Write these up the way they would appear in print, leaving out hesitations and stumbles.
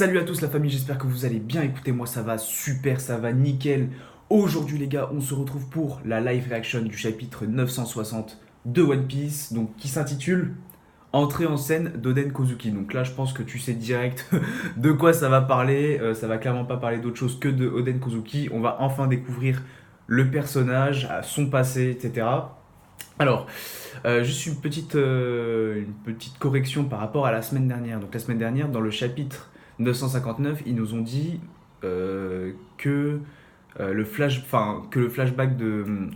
Salut à tous la famille, j'espère que vous allez bien. Écoutez, moi ça va super, ça va nickel. Aujourd'hui les gars, on se retrouve pour la live reaction du chapitre 960 de One Piece, donc qui s'intitule Entrée en scène d'Oden Kozuki. Donc là je pense que tu sais direct de quoi ça va parler. Ça va clairement pas parler d'autre chose que de Oden Kozuki. On va enfin découvrir le personnage, son passé, etc. Alors, juste une petite correction par rapport à la semaine dernière. Donc la semaine dernière, dans le chapitre 959, ils nous ont dit que le flashback de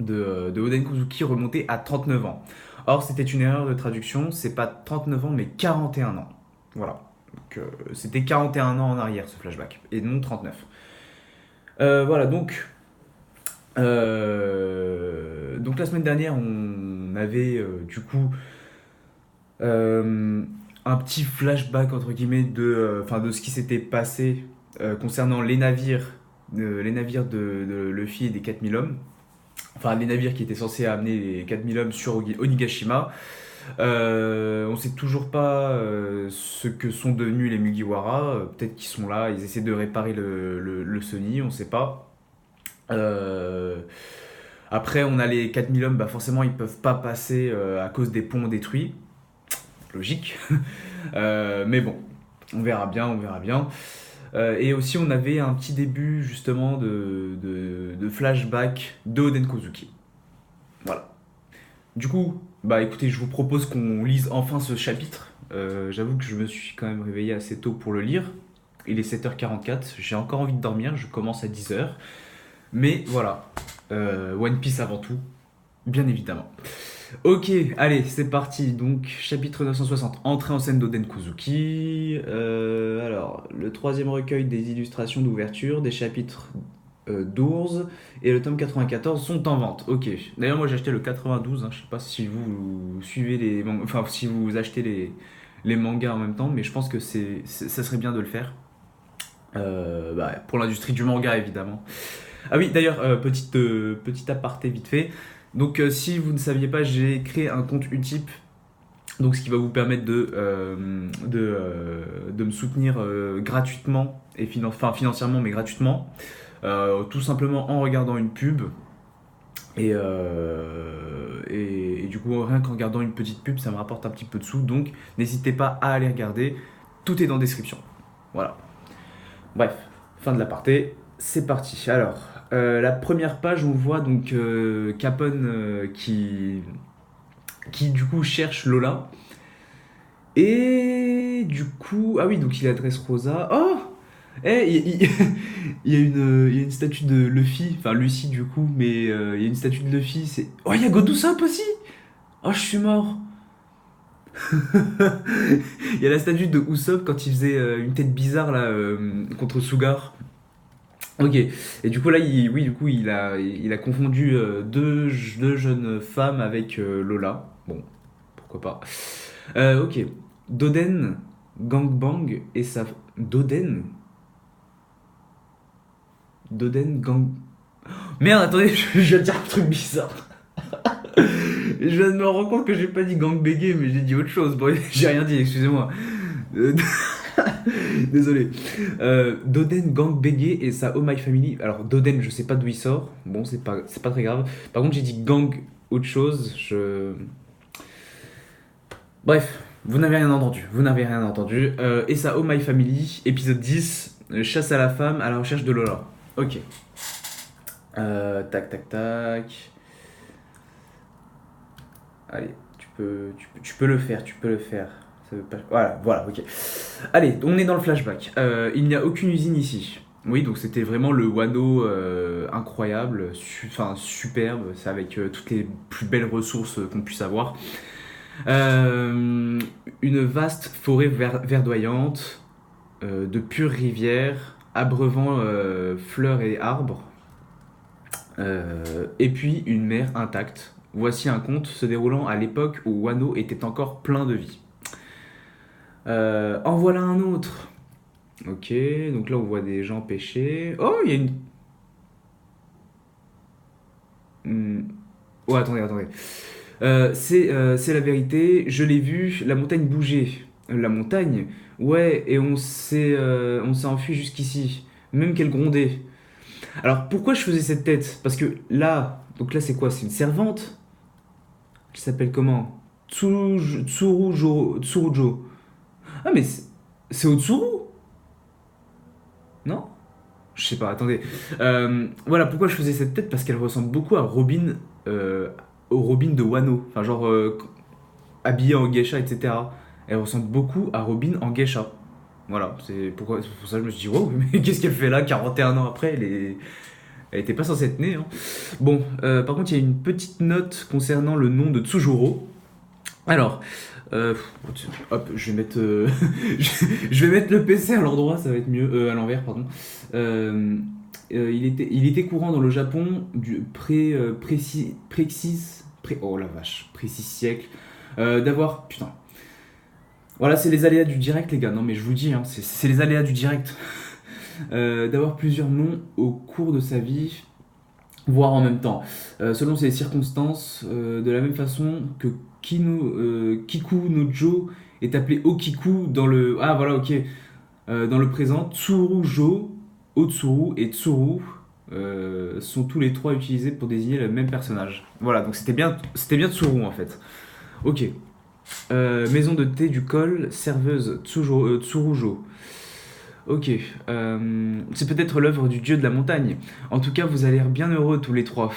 Oden Kozuki remontait à 39 ans. Or, c'était une erreur de traduction, c'est pas 39 ans, mais 41 ans. Voilà. Donc, c'était 41 ans en arrière, ce flashback, et non 39. Voilà, donc la semaine dernière, on avait du coup euh, un petit flashback entre guillemets de ce qui s'était passé concernant les navires de Luffy et des 4000 hommes. Enfin, les navires qui étaient censés amener les 4000 hommes sur Onigashima. On sait toujours pas ce que sont devenus les Mugiwara. Peut-être qu'ils sont là, ils essaient de réparer le Sony, on sait pas. Euh, Après, on a les 4000 hommes, bah forcément, ils peuvent pas passer à cause des ponts détruits. Logique. Mais bon, on verra bien, on verra bien. Et aussi, on avait un petit début, justement, de flashback d'Oden Kozuki. Voilà. Du coup, bah écoutez, je vous propose qu'on lise enfin ce chapitre. J'avoue que je me suis quand même réveillé assez tôt pour le lire. Il est 7h44, j'ai encore envie de dormir, je commence à 10h. Mais voilà, One Piece avant tout, bien évidemment. Ok, allez, c'est parti. Donc, chapitre 960, entrée en scène d'Oden Kozuki. Alors, le troisième recueil des illustrations d'ouverture, des chapitres 12 et le tome 94 sont en vente. Ok. D'ailleurs, moi j'ai acheté le 92. Hein. Je sais pas si vous suivez enfin, si vous achetez les mangas en même temps, mais je pense que ça serait bien de le faire. Pour l'industrie du manga, évidemment. Ah oui, d'ailleurs, petit aparté vite fait. Donc, si vous ne saviez pas, j'ai créé un compte Utip, donc ce qui va vous permettre de me soutenir gratuitement et financièrement, mais gratuitement, tout simplement en regardant une pub. Et du coup, rien qu'en regardant une petite pub, ça me rapporte un petit peu de sous. Donc, n'hésitez pas à aller regarder. Tout est dans la description. Voilà. Bref, fin de l'aparté, c'est parti. Alors, la première page, on voit donc Capone qui du coup cherche Lola. Et du coup, ah oui, donc il adresse Rosa. Oh, il y a une statue de Luffy, enfin Lucy du coup, mais il y a une statue de Luffy. C'est oh, il y a Godusop aussi. Oh, je suis mort. Il y a la statue de Usopp quand il faisait une tête bizarre là contre Sugar. Ok, et du coup là, oui, du coup, il a confondu deux jeunes femmes avec Lola. Bon, pourquoi pas. Ok, Doden, Gangbang et sa... Doden? Doden, Gang... Merde, attendez, je viens de dire un truc bizarre. Je viens de me rendre compte que j'ai pas dit gang bégué, mais j'ai dit autre chose. Bon, j'ai rien dit, excusez-moi. Euh, Désolé. Doden Gang Bégué et sa Oh My Family. Alors, Doden, je sais pas d'où il sort. Bon, c'est pas très grave. Par contre, j'ai dit gang autre chose. Bref, vous n'avez rien entendu. Vous n'avez rien entendu. Et sa Oh My Family, épisode 10, chasse à la femme à la recherche de Lola. Ok. Tac, tac, tac. Allez, tu peux le faire, tu peux le faire. Ça veut pas... Voilà, voilà, ok. Allez, on est dans le flashback. Il n'y a aucune usine ici. Oui, donc c'était vraiment le Wano incroyable, enfin superbe, c'est avec toutes les plus belles ressources qu'on puisse avoir. Une vaste forêt verdoyante, de pures rivières, abreuvant fleurs et arbres, et puis une mer intacte. Voici un conte se déroulant à l'époque où Wano était encore plein de vie. En voilà un autre. Ok, donc là on voit des gens pêcher. Oh, il y a une. Oh, attendez. C'est la vérité, je l'ai vu, la montagne bougeait. La montagne? Ouais, et on s'est enfui jusqu'ici. Même qu'elle grondait. Alors pourquoi je faisais cette tête? Parce que là, donc là c'est quoi? C'est une servante qui s'appelle comment? Tsurujo. Ah mais c'est Otsuru? Non? Je sais pas, attendez. Voilà, pourquoi je faisais cette tête? Parce qu'elle ressemble beaucoup à Robin, au Robin de Wano. Enfin, genre, habillée en geisha, etc. Elle ressemble beaucoup à Robin en geisha. Voilà, c'est pour ça que je me suis dit, wow, mais qu'est-ce qu'elle fait là, 41 ans après? Elle était pas censée être née, hein. Bon, par contre, il y a une petite note concernant le nom de Tsujuro. Alors, euh, hop, je vais mettre, je vais mettre le PC à l'endroit, ça va être mieux, à l'envers, pardon. Euh, il était courant dans le Japon du oh la vache, précis siècle, d'avoir, putain, voilà, c'est les aléas du direct, les gars. Non, mais je vous dis, hein, c'est les aléas du direct. D'avoir plusieurs noms au cours de sa vie, voire en même temps, selon ses circonstances, de la même façon que Kiku no Jo est appelé Okiku dans le... Ah voilà, ok. Dans le présent, Tsurujo, Otsuru et Tsuru sont tous les trois utilisés pour désigner le même personnage. Voilà, donc c'était bien Tsuru en fait. Ok. Maison de thé du col, serveuse Tsurujo. Ok, c'est peut-être l'œuvre du dieu de la montagne. En tout cas, vous avez l'air bien heureux tous les trois.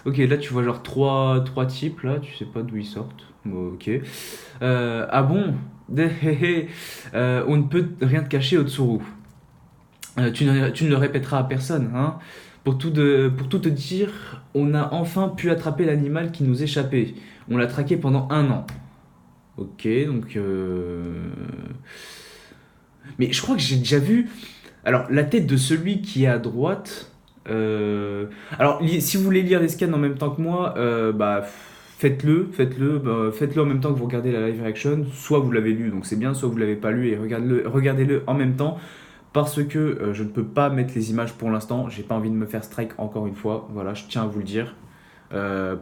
Ok, là tu vois genre trois types, là, tu sais pas d'où ils sortent. Bon, ok. Ah bon? On ne peut rien te cacher, Otsuru. Tu ne le répéteras à personne, hein? Pour tout te dire, on a enfin pu attraper l'animal qui nous échappait. On l'a traqué pendant 1 an. Ok, donc... Mais je crois que j'ai déjà vu. Alors, la tête de celui qui est à droite. Alors, si vous voulez lire les scans en même temps que moi, bah, faites-le en même temps que vous regardez la live reaction. Soit vous l'avez lu, donc c'est bien, soit vous l'avez pas lu et regardez-le en même temps. Parce que je ne peux pas mettre les images pour l'instant. J'ai pas envie de me faire strike encore une fois. Voilà, je tiens à vous le dire.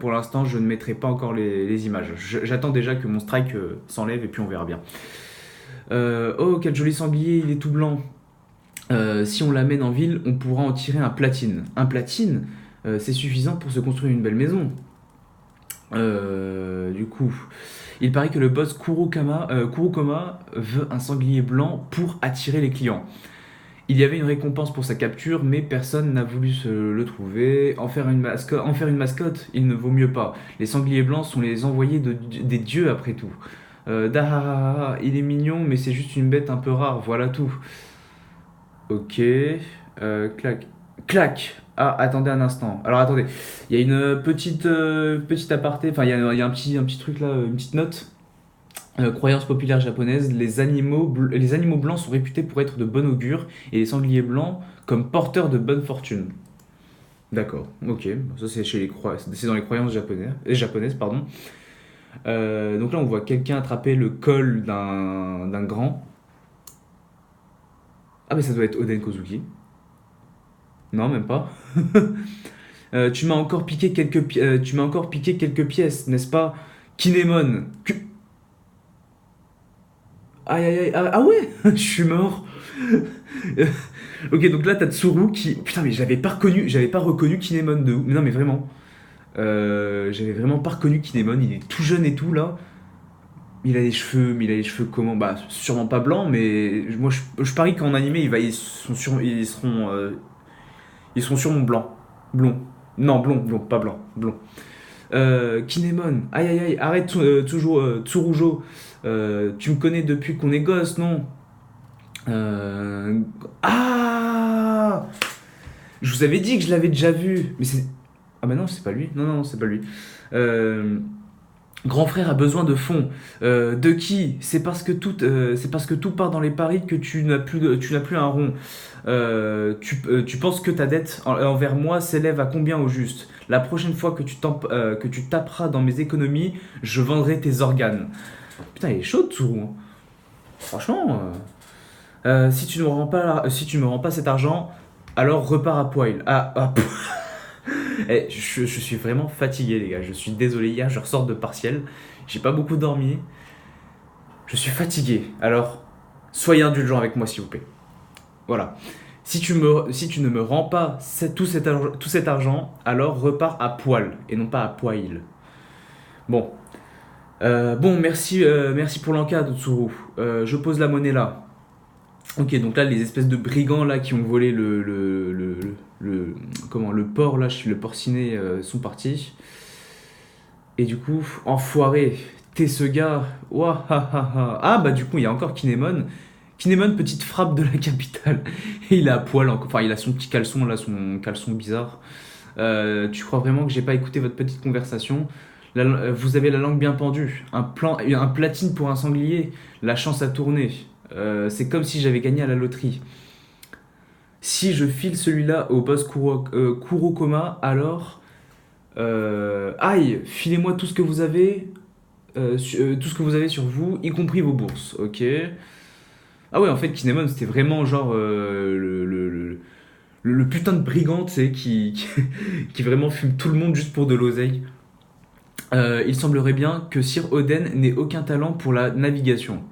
Pour l'instant, je ne mettrai pas encore les images. J'attends déjà que mon strike s'enlève et puis on verra bien. Oh, quel joli sanglier, il est tout blanc. Si on l'amène en ville, on pourra en tirer un platine. Un platine, c'est suffisant pour se construire une belle maison. Du coup, il paraît que le boss Kurokoma veut un sanglier blanc pour attirer les clients. Il y avait une récompense pour sa capture, mais personne n'a voulu le trouver. En faire une mascotte, il ne vaut mieux pas. Les sangliers blancs sont les envoyés des dieux après tout. Dahahaha, il est mignon, mais c'est juste une bête un peu rare, voilà tout. Ok. Clac. Clac. Ah, attendez un instant. Alors attendez, il y a une petite aparté, enfin il y a un petit truc là, une petite note. Croyance populaire japonaise, les animaux blancs sont réputés pour être de bon augure et les sangliers blancs comme porteurs de bonne fortune. D'accord, ok, bon, ça c'est dans les croyances japonaises, pardon. Donc là on voit quelqu'un attraper le col d'un grand. Ah mais ça doit être Oden Kozuki. Non, même pas. Tu m'as encore piqué quelques pièces, n'est-ce pas? Kinemon. Aïe aïe aïe, ah ouais, je suis mort. Ok, donc là t'as Tsuru qui. Putain, mais j'avais pas reconnu Kinemon de ouf. Mais non, mais vraiment. J'avais vraiment pas reconnu Kinemon, il est tout jeune et tout là. Mais il a les cheveux comment? Bah, sûrement pas blancs, mais moi je parie qu'en animé ils seront sûrement blancs. Blond. Non, blond, pas blanc, blond. Kinemon, aïe aïe aïe, arrête toujours Tsurujo. Tu me connais depuis qu'on est gosse, non? Euh, Ah, je vous avais dit que je l'avais déjà vu. Mais c'est. Ah bah non, c'est pas lui. Non, non, non, c'est pas lui. Euh, Grand frère a besoin de fonds. De qui? C'est parce que tout part dans les paris que tu n'as plus un rond. Tu penses que ta dette envers moi s'élève à combien au juste? La prochaine fois que tu taperas dans mes économies, je vendrai tes organes. Putain, il est chaud, Tsuru, hein. Franchement, si tu me rends pas cet argent, alors repars à poil. Je suis vraiment fatigué, les gars. Je suis désolé. Hier, je ressors de partiel. J'ai pas beaucoup dormi. Je suis fatigué, alors soyez indulgent avec moi s'il vous plaît. Voilà. Si tu ne me rends pas tout cet argent, alors repars à poil et non pas à poil. Bon. Bon, merci pour l'encade, Tsuru. Je pose la monnaie là. Ok, donc là, les espèces de brigands là qui ont volé le porc là, le porcinet sont partis. Et du coup, enfoiré, t'es ce gars. Ouah, ha, ha, ha. Ah bah du coup, il y a encore Kinemon. Kinemon, petite frappe de la capitale. Et il est à poil, enfin il a son petit caleçon là, son caleçon bizarre. Tu crois vraiment que j'ai pas écouté votre petite conversation? Vous avez la langue bien pendue. Un platine pour un sanglier. La chance a tourné. C'est comme si j'avais gagné à la loterie. Si je file celui-là au boss Kurokoma, alors... aïe, filez-moi tout ce que vous avez. Tout ce que vous avez sur vous, y compris vos bourses. Ok. Ah ouais, en fait, Kinemon, c'était vraiment genre le putain de brigand, tu sais, qui vraiment fume tout le monde juste pour de l'oseille. Il semblerait bien que Sir Oden n'ait aucun talent pour la navigation.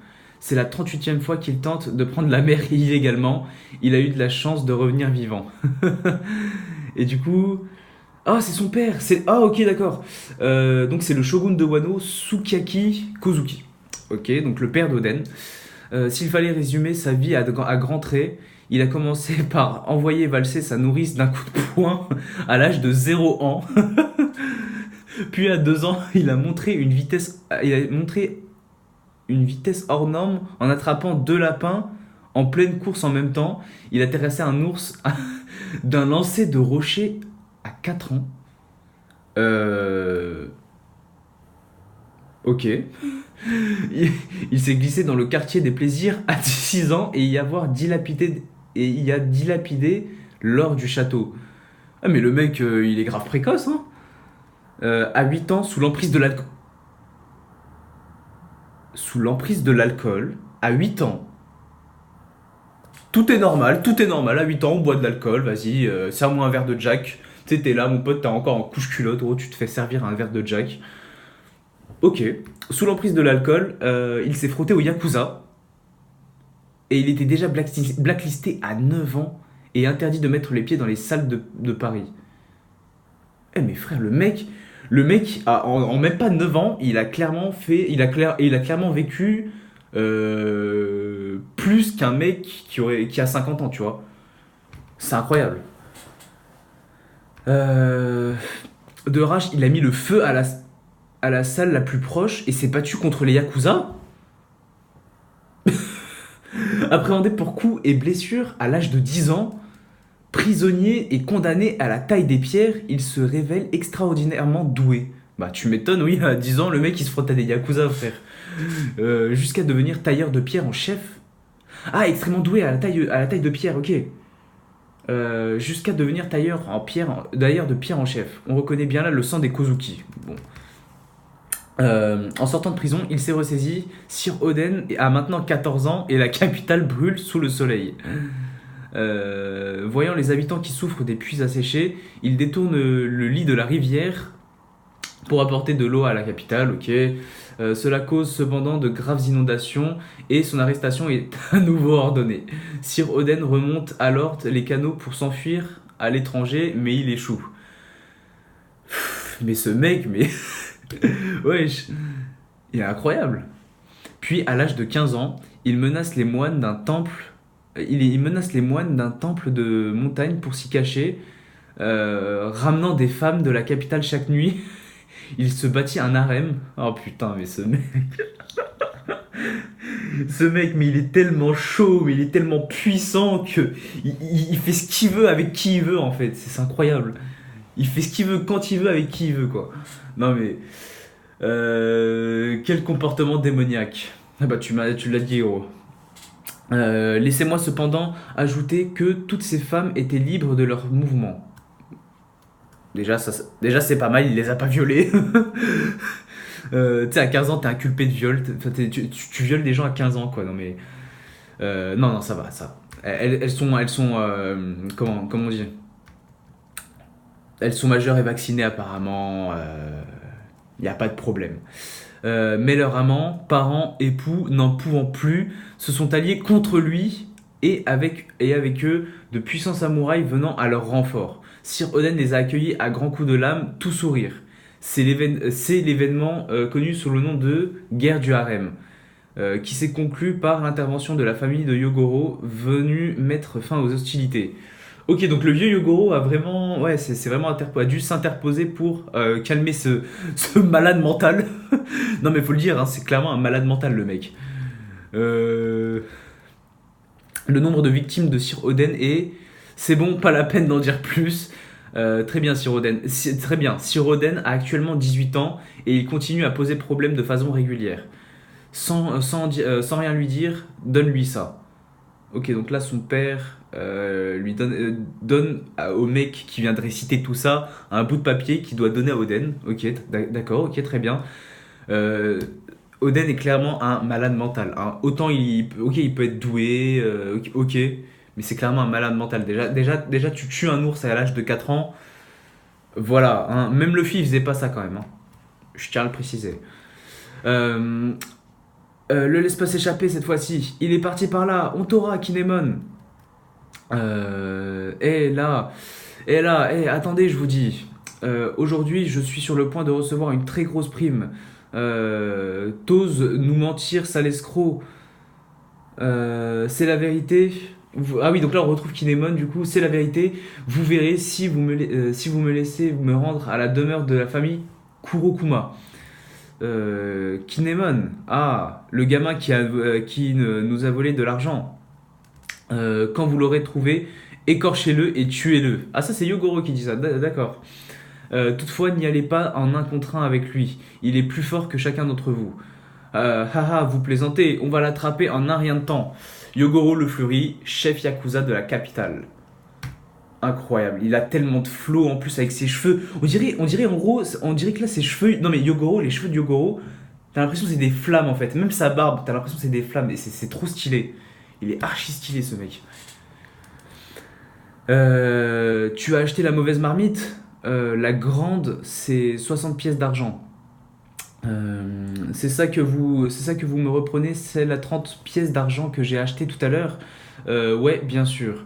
C'est la 38e fois qu'il tente de prendre la mer illégalement. Il a eu de la chance de revenir vivant. Et du coup... Ah, c'est son père. Ah, ok, d'accord. Donc c'est le shogun de Wano, Sukiyaki Kozuki. Ok, donc le père d'Oden. S'il fallait résumer sa vie à grands traits, il a commencé par envoyer valser sa nourrice d'un coup de poing à l'âge de 0 ans. Puis à 2 ans, il a montré une vitesse hors norme en attrapant 2 lapins en pleine course en même temps. Il a terrassé un ours d'un lancer de rocher à 4 ans. Euh... Ok. Il s'est glissé dans le quartier des plaisirs à 6 ans et y a dilapidé l'or du château. Ah mais le mec, il est grave précoce, hein. À 8 ans, sous l'emprise de l'alcool, à 8 ans. Tout est normal. À 8 ans, on boit de l'alcool, vas-y, serre-moi un verre de Jack. Tu sais, t'es là, mon pote, t'es encore en couche culotte, gros, tu te fais servir un verre de Jack. Ok. Sous l'emprise de l'alcool, il s'est frotté au Yakuza. Et il était déjà blacklisté à 9 ans et interdit de mettre les pieds dans les salles de Paris. Eh mais frère, en même pas 9 ans, il a clairement il a clairement vécu plus qu'un mec qui a 50 ans, tu vois. C'est incroyable. Euh, de rage, il a mis le feu à la salle la plus proche et s'est battu contre les Yakuza. Appréhendé pour coups et blessures à l'âge de 10 ans, prisonnier et condamné à la taille des pierres, il se révèle extraordinairement doué. Bah tu m'étonnes, oui, à 10 ans, le mec il se frotte à des Yakuza, frère. Jusqu'à devenir tailleur de pierre en chef. Ah, extrêmement doué à la taille de pierre, ok. Jusqu'à devenir tailleur de pierre en chef. On reconnaît bien là le sang des Kozuki. Bon. En sortant de prison, il s'est ressaisi. Sir Oden a maintenant 14 ans et la capitale brûle sous le soleil. Voyant les habitants qui souffrent des puits asséchés, il détourne le lit de la rivière pour apporter de l'eau à la capitale, ok. Cela cause cependant de graves inondations et son arrestation est à nouveau ordonnée. Sir Oden remonte alors les canaux pour s'enfuir à l'étranger, mais il échoue. Mais ce mec, mais... Wesh, il est incroyable. Puis, à l'âge de 15 ans, il menace les moines d'un temple. Il menace les moines d'un temple de montagne pour s'y cacher, ramenant des femmes de la capitale chaque nuit. Il se bâtit un harem. Oh putain, mais ce mec, mais il est tellement chaud, mais il est tellement puissant que il fait ce qu'il veut avec qui il veut en fait. C'est incroyable. Il fait ce qu'il veut quand il veut avec qui il veut quoi. Non mais quel comportement démoniaque. Ah bah tu l'as dit gros. Laissez-moi cependant ajouter que toutes ces femmes étaient libres de leurs mouvements. Déjà c'est pas mal, il les a pas violées. Tu sais, à 15 ans, t'es inculpé de viol. Tu violes des gens à 15 ans, quoi. Non, mais. Non, non, ça va, ça. Elles sont comment on dit? Elles sont majeures et vaccinées, apparemment. Il n'y a pas de problème. Mais leurs amants, parents, époux, n'en pouvant plus, se sont alliés contre lui et avec eux de puissants samouraïs venant à leur renfort. Sir Oden les a accueillis à grands coups de lame, tout sourire. C'est l'événement connu sous le nom de guerre du harem, qui s'est conclu par l'intervention de la famille de Yogoro venue mettre fin aux hostilités. Ok, donc le vieux Yogoro a vraiment, ouais, c'est vraiment a dû s'interposer pour calmer ce malade mental. Non mais faut le dire, hein, c'est clairement un malade mental le mec. Euh, le nombre de victimes de Sir Oden est, c'est bon, pas la peine d'en dire plus. Très bien Sir Oden, très bien. Sir Oden a actuellement 18 ans et il continue à poser problème de façon régulière. Sans rien lui dire, donne-lui ça. Ok, donc là, son père lui donne au mec qui vient de réciter tout ça un bout de papier qu'il doit donner à Oden. Ok, d'accord, ok, très bien. Euh, Oden est clairement un malade mental, hein. Autant il peut être doué, ok, mais c'est clairement un malade mental. Déjà, tu tues un ours à l'âge de 4 ans. Voilà, hein. Même Luffy, il faisait pas ça quand même, hein. Je tiens à le préciser. Euh, le laisse pas s'échapper cette fois-ci. Il est parti par là. On t'aura, Kinemon. Et là, attendez, je vous dis. Aujourd'hui, je suis sur le point de recevoir une très grosse prime. T'oses nous mentir, sale escroc. C'est la vérité. Ah oui, donc là on retrouve Kinemon, du coup, c'est la vérité. Vous verrez si vous me laissez me rendre à la demeure de la famille Kurokuma. Kinemon, ah, le gamin qui nous a volé de l'argent. Quand vous l'aurez trouvé, écorchez-le et tuez-le. Ah, ça c'est Yogoro qui dit ça, d'accord. Toutefois, n'y allez pas en un contre un avec lui. Il est plus fort que chacun d'entre vous. Haha, vous plaisantez, on va l'attraper en un rien de temps. Yogoro le Fleury, chef Yakuza de la capitale. Incroyable, il a tellement de flow en plus avec ses cheveux. On dirait en gros, on dirait que là ses cheveux. Non mais Yogoro, les cheveux de Yogoro, t'as l'impression que c'est des flammes en fait. Même sa barbe, t'as l'impression que c'est des flammes et c'est trop stylé. Il est archi stylé ce mec. Tu as acheté la mauvaise marmite. La grande, c'est 60 pièces d'argent. C'est ça que vous me reprenez, c'est la 30 pièces d'argent que j'ai acheté tout à l'heure. Ouais, bien sûr.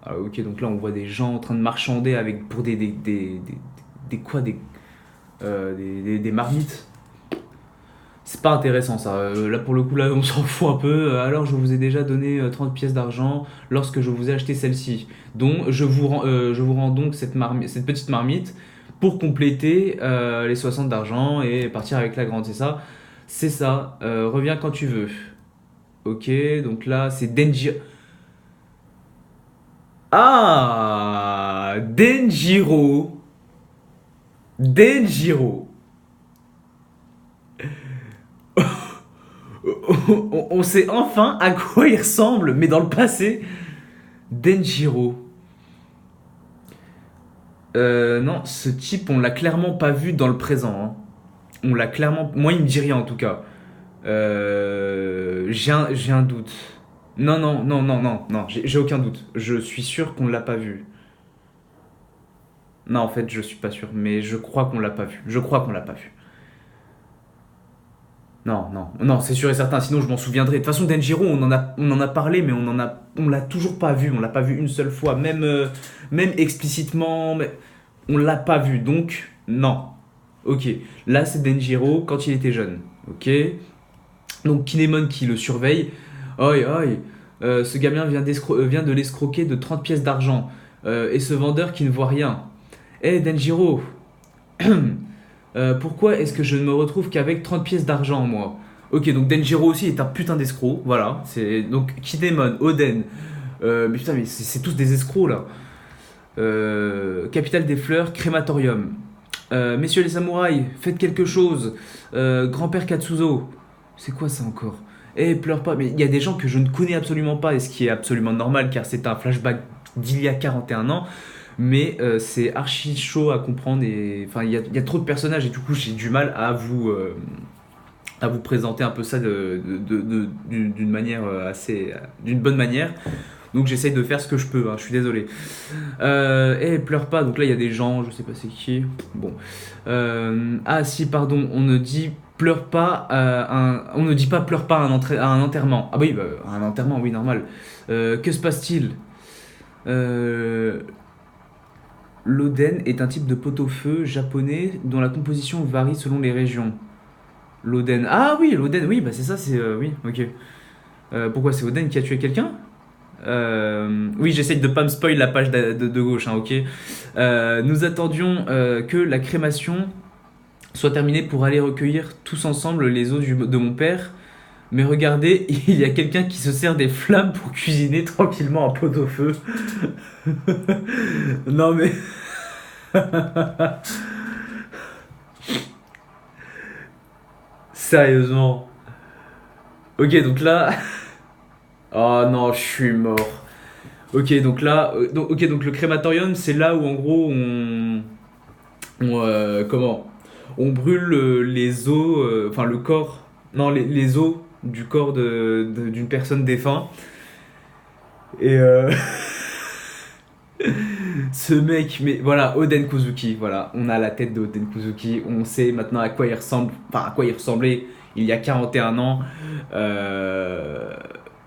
Ah, ok, donc là on voit des gens en train de marchander avec pour des quoi des marmites. C'est pas intéressant ça. Là pour le coup là on s'en fout un peu. Alors je vous ai déjà donné 30 pièces d'argent lorsque je vous ai acheté celle-ci. Donc je vous rends donc cette petite marmite pour compléter les 60 d'argent et partir avec la grande, c'est ça? C'est ça. Reviens quand tu veux. Ok, donc là c'est Denji. Ah, Denjiro. Denjiro. On sait enfin à quoi il ressemble, mais dans le passé. Denjiro. Non, ce type, on l'a clairement pas vu dans le présent, hein. On l'a clairement. Moi, il me dit rien en tout cas. J'ai un doute. Non, non, non, non, non, non, j'ai aucun doute. Je suis sûr qu'on l'a pas vu. Non, en fait, je suis pas sûr, mais je crois qu'on l'a pas vu. Je crois qu'on l'a pas vu. Non, non, non, c'est sûr et certain, sinon je m'en souviendrai. De toute façon, Denjiro, on en a parlé, mais on l'a toujours pas vu. On l'a pas vu une seule fois, même explicitement, mais on l'a pas vu. Donc, non. Ok, là c'est Denjiro quand il était jeune. Ok, donc Kinemon qui le surveille. Oi, oi, ce gamin vient de l'escroquer de 30 pièces d'argent. Et ce vendeur qui ne voit rien. Eh Denjiro, pourquoi est-ce que je ne me retrouve qu'avec 30 pièces d'argent, moi? Ok, donc Denjiro aussi est un putain d'escroc, voilà. C'est donc Kinemon, Oden. Mais putain, mais c'est tous des escrocs là. Capitale des fleurs, crématorium. Messieurs les samouraïs, faites quelque chose. Grand-père Katsuzo. C'est quoi ça encore? Eh, pleure pas. Mais il y a des gens que je ne connais absolument pas, et ce qui est absolument normal car c'est un flashback d'il y a 41 ans. Mais c'est archi chaud à comprendre. Et enfin, il y a trop de personnages et du coup, j'ai du mal à vous présenter un peu ça d'une manière d'une bonne manière. Donc j'essaye de faire ce que je peux, hein, je suis désolé. Pleure pas, donc là il y a des gens, je sais pas c'est qui. Bon. Ah si, pardon, on ne dit Pleure pas, on ne dit pas pleure pas à un enterrement. Ah bah oui, bah, à un enterrement, oui, normal. Que se passe-t-il? Euh, L'oden est un type de pot-au-feu japonais dont la composition varie selon les régions. L'oden. Ah oui, l'oden, oui, bah c'est ça, c'est. Oui, ok. Pourquoi c'est Oden qui a tué quelqu'un? Oui, j'essaye de pas me spoil la page de gauche, hein, ok. Nous attendions que la crémation soit terminée pour aller recueillir tous ensemble les os de mon père. Mais regardez, il y a quelqu'un qui se sert des flammes pour cuisiner tranquillement un pot au feu. Non mais... Sérieusement. Ok, donc là... Oh non, je suis mort. Ok, donc là... ok, donc le crématorium, c'est là où en gros comment? On brûle les os... Enfin, le corps... Non, les os du corps d'une personne défunte. Et ce mec, mais voilà, Oden Kozuki, voilà, on a la tête de Oden Kozuki, on sait maintenant à quoi il ressemble, enfin à quoi il ressemblait il y a 41 ans. Euh,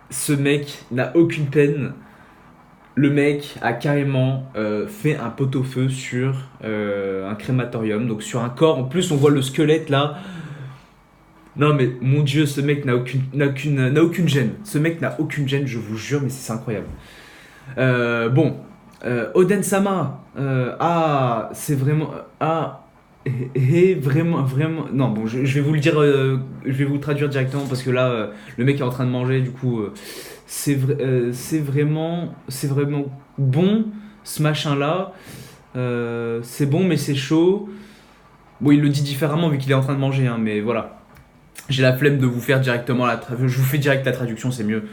Ce mec n'a aucune peine. Le mec a carrément fait un pot-au-feu sur un crématorium, donc sur un corps. En plus, on voit le squelette là. Non mais mon dieu, ce mec n'a aucune gêne. Ce mec n'a aucune gêne, je vous jure, mais c'est incroyable. Bon, Oden Sama, ah, c'est vraiment, ah, et vraiment, vraiment, non, bon, je vais vous le dire, je vais vous le traduire directement parce que là, le mec est en train de manger, du coup, c'est vraiment bon, ce machin-là, c'est bon, mais c'est chaud. Bon, il le dit différemment vu qu'il est en train de manger, hein, mais voilà. J'ai la flemme de vous faire directement je vous fais direct la traduction, c'est mieux.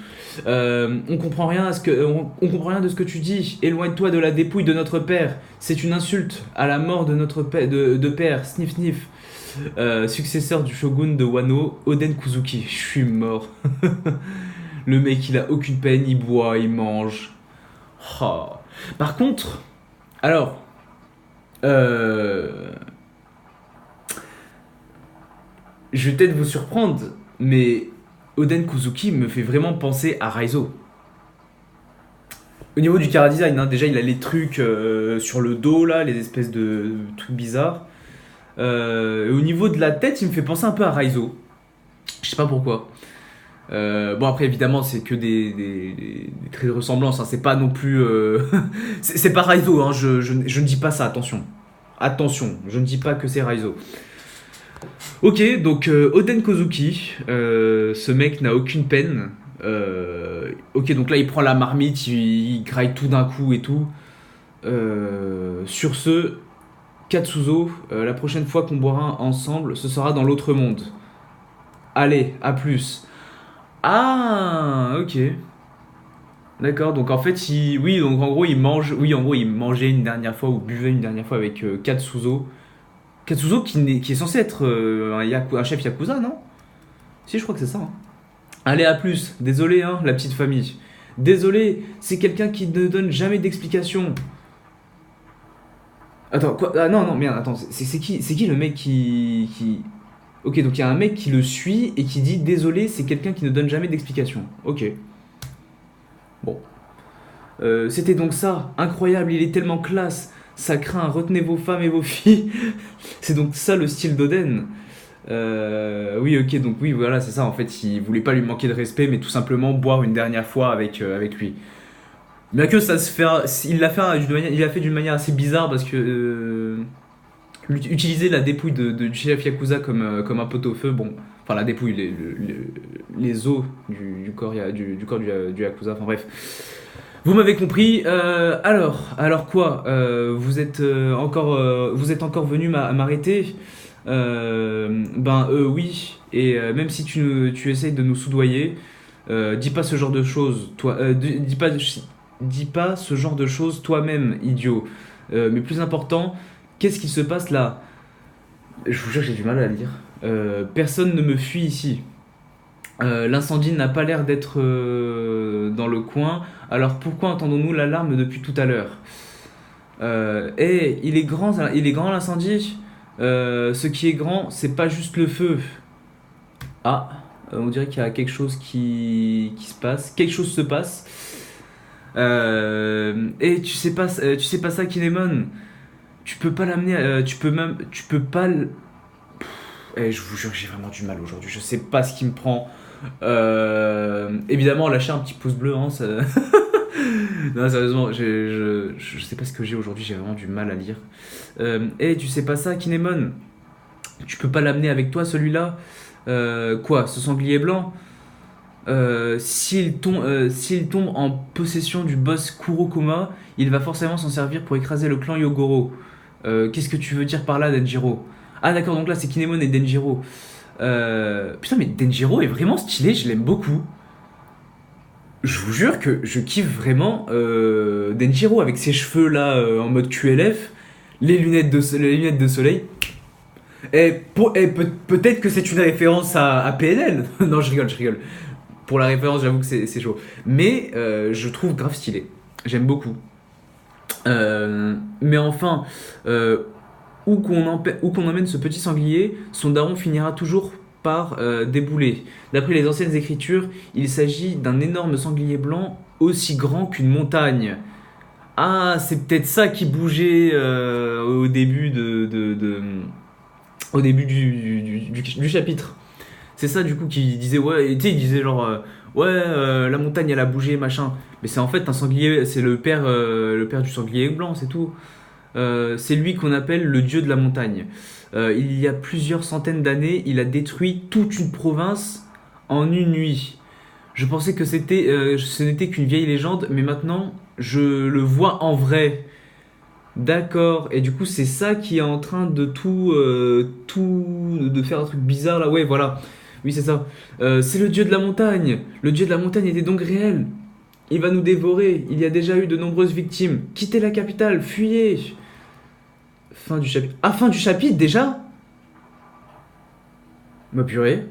On comprend rien on comprend rien de ce que tu dis. Éloigne-toi de la dépouille de notre père. C'est une insulte à la mort de notre père, de père. Sniff sniff. Successeur du shogun de Wano, Oden Kuzuki. Je suis mort. Le mec, il a aucune peine, il boit, il mange. Oh. Par contre, alors, euh, je vais peut-être vous surprendre, mais Oden Kuzuki me fait vraiment penser à Raizo. Au niveau du chara-design, hein, déjà il a les trucs sur le dos là, les espèces de trucs bizarres. Et au niveau de la tête, il me fait penser un peu à Raizo. Je sais pas pourquoi. Bon après évidemment c'est que des traits de ressemblance, hein, c'est pas non plus... c'est pas Raizo, hein, je ne dis pas ça, attention. Attention, je ne dis pas que c'est Raizo. Ok, donc Oden Kozuki, ce mec n'a aucune peine. Ok, donc là il prend la marmite, il graille tout d'un coup et tout. Sur ce, Katsuzo, la prochaine fois qu'on boira ensemble, ce sera dans l'autre monde. Allez, à plus. Ah, ok. D'accord, donc en fait, oui, donc en gros, il mange, oui, en gros, il mangeait une dernière fois ou buvait une dernière fois avec Katsuzo. Katsuzo qui est censé être un chef Yakuza, non? Si, je crois que c'est ça, hein. Allez, à plus. Désolé, hein, la petite famille. Désolé, c'est quelqu'un qui ne donne jamais d'explication. Attends, quoi? Ah non, non, merde, attends, c'est qui le mec qui... Ok, donc il y a un mec qui le suit et qui dit désolé, c'est quelqu'un qui ne donne jamais d'explication. Ok, bon. C'était donc ça, incroyable, il est tellement classe. Ça craint, retenez vos femmes et vos filles. C'est donc ça le style d'Oden. Oui, ok, donc oui, voilà, c'est ça. En fait, il voulait pas lui manquer de respect, mais tout simplement boire une dernière fois avec lui. Bien que ça se fait, il l'a fait d'une manière assez bizarre parce que utiliser la dépouille du chef Yakuza comme un pot-au-feu, bon, enfin la dépouille, les os du corps, du corps du Yakuza, enfin bref. Vous m'avez compris. Alors quoi? Vous êtes encore venu m'arrêter? Oui. Et même si tu essayes de nous soudoyer, dis pas ce genre de choses, toi. Dis pas ce genre de choses toi-même, idiot. Mais plus important, qu'est-ce qui se passe là? Je vous jure, j'ai du mal à lire. Personne ne me fuit ici. L'incendie n'a pas l'air d'être dans le coin, alors pourquoi entendons-nous l'alarme depuis tout à l'heure? Il est grand l'incendie. Ce qui est grand, c'est pas juste le feu. Ah, on dirait qu'il y a quelque chose qui se passe. Quelque chose se passe. Et tu sais pas ça, Kinemon. Tu peux pas l'amener. Tu peux pas. Je vous jure, j'ai vraiment du mal aujourd'hui. Je sais pas ce qui me prend. Évidemment, lâchez un petit pouce bleu. Hein, ça... non, sérieusement, je sais pas ce que j'ai aujourd'hui. J'ai vraiment du mal à lire. Tu sais pas ça, Kinemon. Tu peux pas l'amener avec toi, celui-là. Quoi, ce sanglier blanc. S'il tombe en possession du boss Kurokuma, il va forcément s'en servir pour écraser le clan Yogoro. Qu'est-ce que tu veux dire par là, Denjiro? Ah d'accord, donc là c'est Kinemon et Denjiro. Putain, mais Denjiro est vraiment stylé, je l'aime beaucoup. Je vous jure que je kiffe vraiment Denjiro avec ses cheveux là en mode QLF, les lunettes de soleil. Peut-être que c'est une référence à PNL. Non, je rigole, je rigole. Pour la référence, j'avoue que c'est chaud. Mais je trouve grave stylé. J'aime beaucoup. Mais enfin, où qu'on emmène ce petit sanglier, son daron finira toujours par débouler. D'après les anciennes écritures, il s'agit d'un énorme sanglier blanc aussi grand qu'une montagne. Ah, c'est peut-être ça qui bougeait au début au début du chapitre. C'est ça du coup qui disait ouais, tu sais, il disait genre la montagne elle a bougé machin. Mais c'est en fait un sanglier, c'est le père du sanglier blanc, c'est tout. C'est lui qu'on appelle le dieu de la montagne. Il y a plusieurs centaines d'années, il a détruit toute une province en une nuit. Je pensais que ce n'était qu'une vieille légende, mais maintenant je le vois en vrai. D'accord. Et du coup, c'est ça qui est en train de de faire un truc bizarre là. Ouais, voilà. Oui, c'est ça. C'est le dieu de la montagne. Le dieu de la montagne était donc réel. Il va nous dévorer. Il y a déjà eu de nombreuses victimes. Quittez la capitale, fuyez. Fin du chapitre. Ah, fin du chapitre déjà? Ma purée.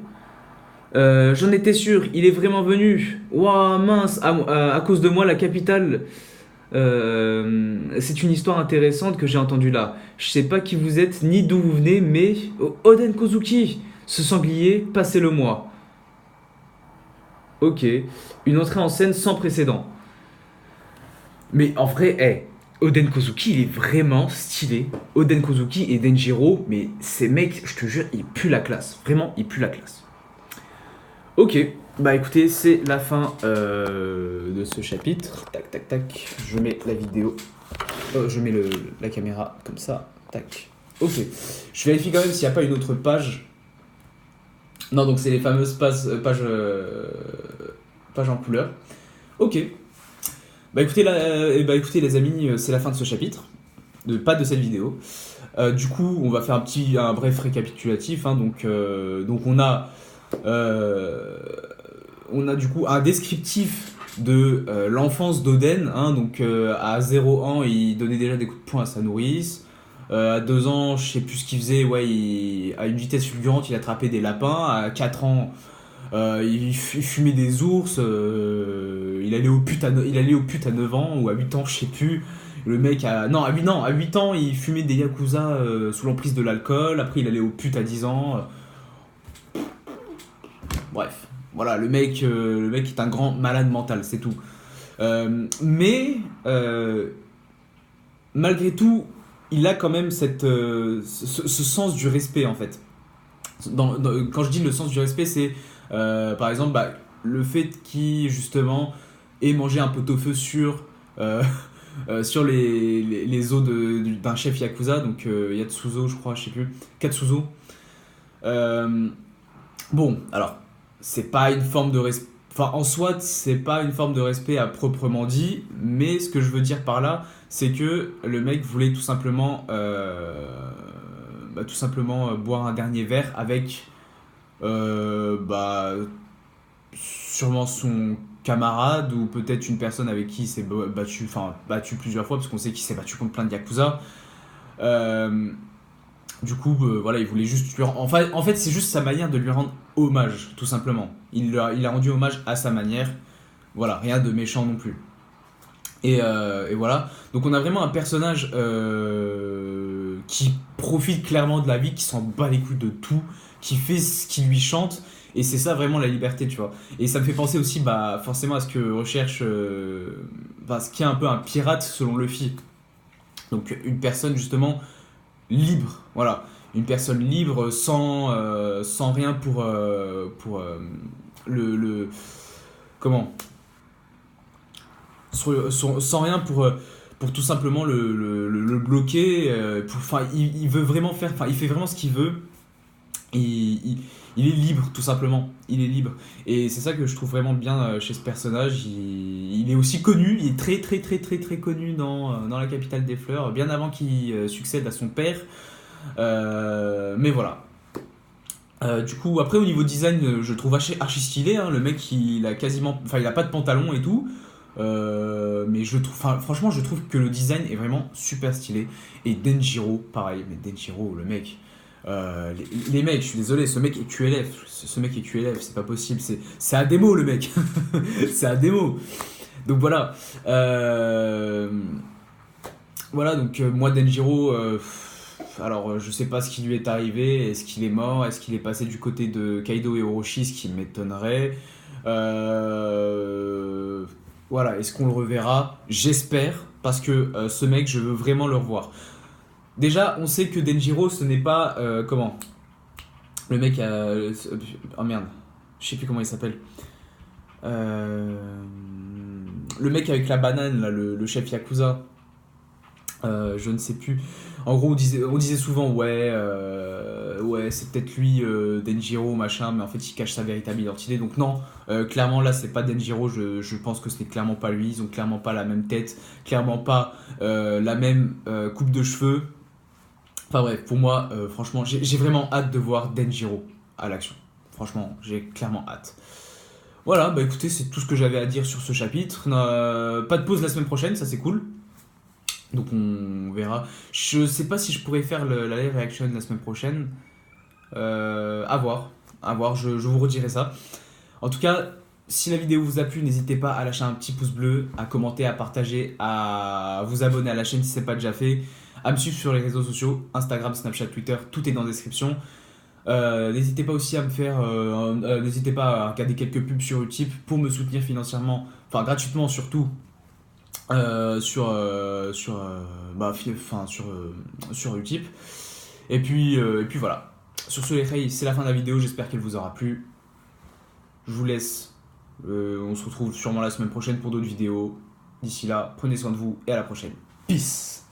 J'en étais sûr, il est vraiment venu. Ouah, mince, à cause de moi, la capitale. C'est une histoire intéressante que j'ai entendue là. Je sais pas qui vous êtes ni d'où vous venez, mais Oden Kozuki, ce sanglier, passez-le moi. Ok, une entrée en scène sans précédent. Mais en vrai, Oden Kozuki, il est vraiment stylé. Oden Kozuki et Denjiro, mais ces mecs, je te jure, ils puent la classe. Vraiment, ils puent la classe. Ok, bah écoutez, c'est la fin de ce chapitre. Tac, tac, tac. Je mets la vidéo. Je mets la caméra comme ça. Tac. Ok. Je vérifie quand même s'il n'y a pas une autre page. Non, donc c'est les fameuses pages en couleur. Ok. Bah écoutez, écoutez les amis, c'est la fin de ce chapitre. Pas de cette vidéo. Du coup, on va faire un bref récapitulatif. Hein, donc on a du coup un descriptif de l'enfance d'Oden. Hein, donc à 0 ans, il donnait déjà des coups de poing à sa nourrice. À 2 ans, je sais plus ce qu'il faisait. Ouais, à une vitesse fulgurante, il attrapait des lapins. À 4 ans, il fumait des ours. Il allait au pute à 9 ans ou à 8 ans, je sais plus. Le mec non, à 8 ans, il fumait des yakuza sous l'emprise de l'alcool. Après, il allait au pute à 10 ans. Bref, voilà, le mec est un grand malade mental, c'est tout. Mais malgré tout, il a quand même ce sens du respect en fait. Quand je dis le sens du respect, c'est par exemple le fait qu'il justement ait mangé un pot-au-feu sur les os d'un chef yakuza, donc Yatsuzo, je crois, je sais plus, Katsuzo. Bon, alors, c'est pas une forme de respect. Enfin, en soi, c'est pas une forme de respect à proprement dit, mais ce que je veux dire par là, c'est que le mec voulait tout simplement boire un dernier verre avec sûrement son camarade ou peut-être une personne avec qui il s'est battu plusieurs fois, parce qu'on sait qu'il s'est battu contre plein de yakuza. Du coup, voilà, il voulait juste lui en fait, c'est juste sa manière de lui rendre hommage, tout simplement. Il a rendu hommage à sa manière. Voilà, rien de méchant non plus. Et voilà. Donc on a vraiment un personnage qui profite clairement de la vie, qui s'en bat les couilles de tout, qui fait ce qui lui chante. Et c'est ça vraiment la liberté, tu vois. Et ça me fait penser aussi bah, forcément à ce que recherche, enfin, ce qui est un peu un pirate selon Luffy. Donc une personne justement libre, voilà. Une personne libre sans rien pour le... Comment sans rien pour tout simplement le bloquer. Enfin, il veut vraiment faire... Enfin, il fait vraiment ce qu'il veut. Et il est libre, tout simplement. Il est libre. Et c'est ça que je trouve vraiment bien chez ce personnage. Il est aussi connu, il est très très très très très connu dans la capitale des fleurs, bien avant qu'il succède à son père. Mais voilà. Du coup, après au niveau design, je le trouve archi stylé. Hein. Le mec, il a quasiment, enfin, il a pas de pantalon et tout. Mais je trouve, enfin, franchement, je trouve que le design est vraiment super stylé. Et Denjiro, pareil. Mais Denjiro, le mec. Les mecs, je suis désolé, ce mec est QLF. Ce mec est QLF, c'est pas possible. C'est un démo, le mec. C'est un démo. Donc voilà. Voilà, donc moi, Denjiro. Alors, je sais pas ce qui lui est arrivé. Est-ce qu'il est mort? Est-ce qu'il est passé du côté de Kaido et Orochi? Ce qui m'étonnerait. Euh, Voilà, est-ce qu'on le reverra? J'espère, parce que ce mec, je veux vraiment le revoir. Déjà, on sait que Denjiro, ce n'est pas. Comment? Le mec a. Oh merde, je sais plus comment il s'appelle. Euh, le mec avec la banane, là, le chef Yakuza. Je ne sais plus. En gros, on disait souvent, ouais, c'est peut-être lui, Denjiro, machin, mais en fait, il cache sa véritable identité. Donc, non, clairement, là, c'est pas Denjiro. Je pense que c'était clairement pas lui. Ils ont clairement pas la même tête, clairement pas la même coupe de cheveux. Enfin, bref, pour moi, franchement, j'ai vraiment hâte de voir Denjiro à l'action. Franchement, j'ai clairement hâte. Voilà, bah écoutez, c'est tout ce que j'avais à dire sur ce chapitre. Pas de pause la semaine prochaine, ça c'est cool. Donc on verra. Je sais pas si je pourrais faire la live reaction la semaine prochaine. À voir. À voir, je vous redirai ça. En tout cas, si la vidéo vous a plu, n'hésitez pas à lâcher un petit pouce bleu, à commenter, à partager, à vous abonner à la chaîne si ce n'est pas déjà fait, à me suivre sur les réseaux sociaux, Instagram, Snapchat, Twitter, tout est dans la description. N'hésitez pas aussi à me faire, n'hésitez pas à regarder quelques pubs sur Utip pour me soutenir financièrement, enfin gratuitement surtout, sur Utip. Et puis voilà. Sur ce, les filles, c'est la fin de la vidéo. J'espère qu'elle vous aura plu. Je vous laisse. On se retrouve sûrement la semaine prochaine pour d'autres vidéos. D'ici là, prenez soin de vous et à la prochaine. Peace.